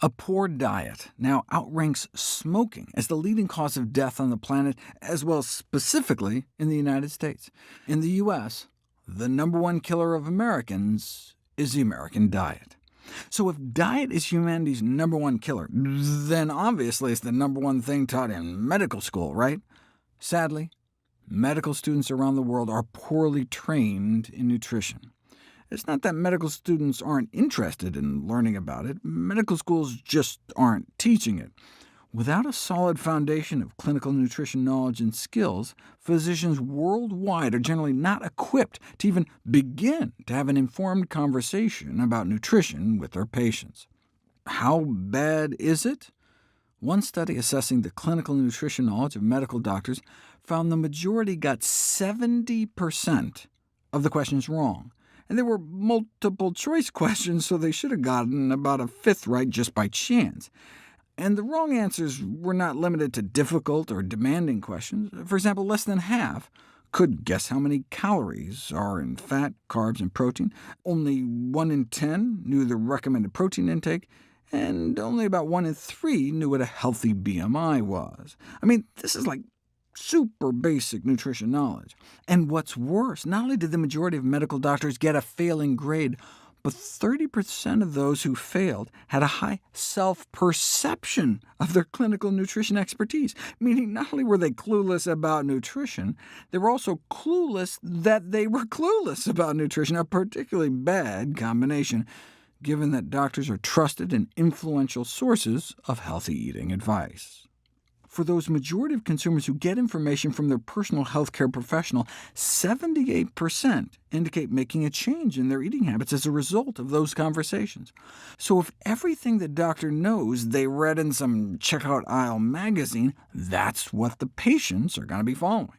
A poor diet now outranks smoking as the leading cause of death on the planet, as well as specifically in the United States. In the U.S., the #1 killer of Americans is the American diet. So if diet is humanity's #1 killer, then obviously it's the #1 thing taught in medical school, right? Sadly, medical students around the world are poorly trained in nutrition. It's not that medical students aren't interested in learning about it. Medical schools just aren't teaching it. Without a solid foundation of clinical nutrition knowledge and skills, physicians worldwide are generally not equipped to even begin to have an informed conversation about nutrition with their patients. How bad is it? One study assessing the clinical nutrition knowledge of medical doctors found the majority got 70% of the questions wrong. And they were multiple-choice questions, so they should have gotten about a fifth right just by chance. And the wrong answers were not limited to difficult or demanding questions. For example, less than half could guess how many calories are in fat, carbs, and protein. Only 1 in 10 knew the recommended protein intake, and only about 1 in 3 knew what a healthy BMI was. I mean, this is like super basic nutrition knowledge. And what's worse, not only did the majority of medical doctors get a failing grade, but 30% of those who failed had a high self-perception of their clinical nutrition expertise, meaning not only were they clueless about nutrition, they were also clueless that they were clueless about nutrition, a particularly bad combination, given that doctors are trusted and influential sources of healthy eating advice. For those majority of consumers who get information from their personal healthcare professional, 78% indicate making a change in their eating habits as a result of those conversations. So if everything the doctor knows they read in some checkout aisle magazine, that's what the patients are going to be following.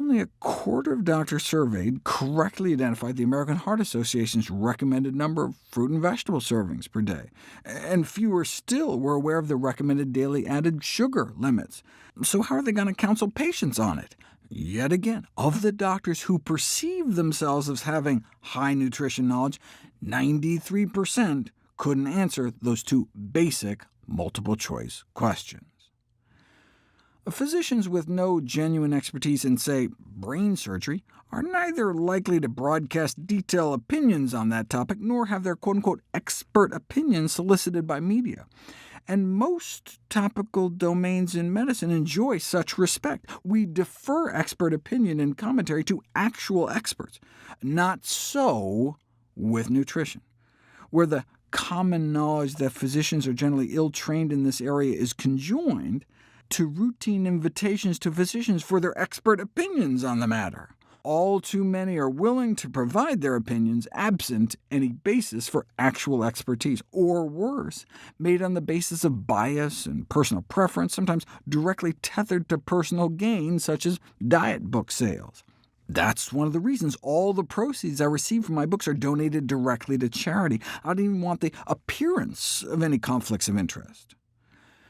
Only a quarter of doctors surveyed correctly identified the American Heart Association's recommended number of fruit and vegetable servings per day, and fewer still were aware of the recommended daily added sugar limits. So how are they going to counsel patients on it? Yet again, of the doctors who perceive themselves as having high nutrition knowledge, 93% couldn't answer those two basic multiple-choice questions. Physicians with no genuine expertise in, say, brain surgery are neither likely to broadcast detailed opinions on that topic, nor have their quote-unquote expert opinions solicited by media. And most topical domains in medicine enjoy such respect. We defer expert opinion and commentary to actual experts. Not so with nutrition, where the common knowledge that physicians are generally ill-trained in this area is conjoined to routine invitations to physicians for their expert opinions on the matter. All too many are willing to provide their opinions absent any basis for actual expertise, or worse, made on the basis of bias and personal preference, sometimes directly tethered to personal gain, such as diet book sales. That's one of the reasons all the proceeds I receive from my books are donated directly to charity. I don't even want the appearance of any conflicts of interest.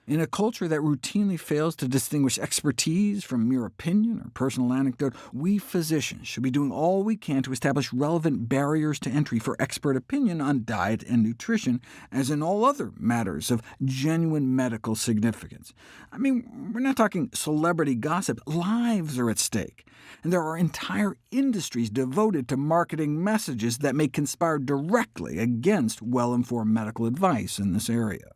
In a culture that routinely fails to distinguish expertise from mere opinion or personal anecdote, we physicians should be doing all we can to establish relevant barriers to entry for expert opinion on diet and nutrition, as in all other matters of genuine medical significance. I mean, we're not talking celebrity gossip. Lives are at stake, and there are entire industries devoted to marketing messages that may conspire directly against well-informed medical advice in this area.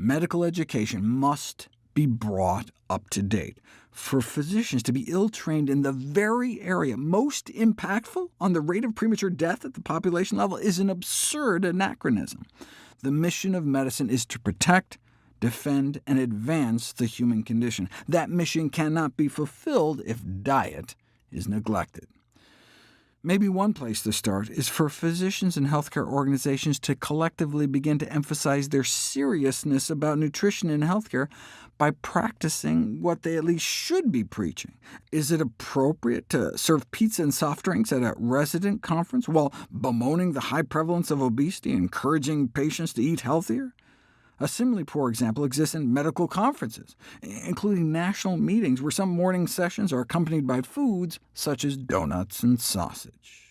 Medical education must be brought up to date. For physicians to be ill-trained in the very area most impactful on the rate of premature death at the population level is an absurd anachronism. The mission of medicine is to protect, defend, and advance the human condition. That mission cannot be fulfilled if diet is neglected. Maybe one place to start is for physicians and healthcare organizations to collectively begin to emphasize their seriousness about nutrition in healthcare by practicing what they at least should be preaching. Is it appropriate to serve pizza and soft drinks at a resident conference while bemoaning the high prevalence of obesity and encouraging patients to eat healthier? A similarly poor example exists in medical conferences, including national meetings where some morning sessions are accompanied by foods such as donuts and sausage.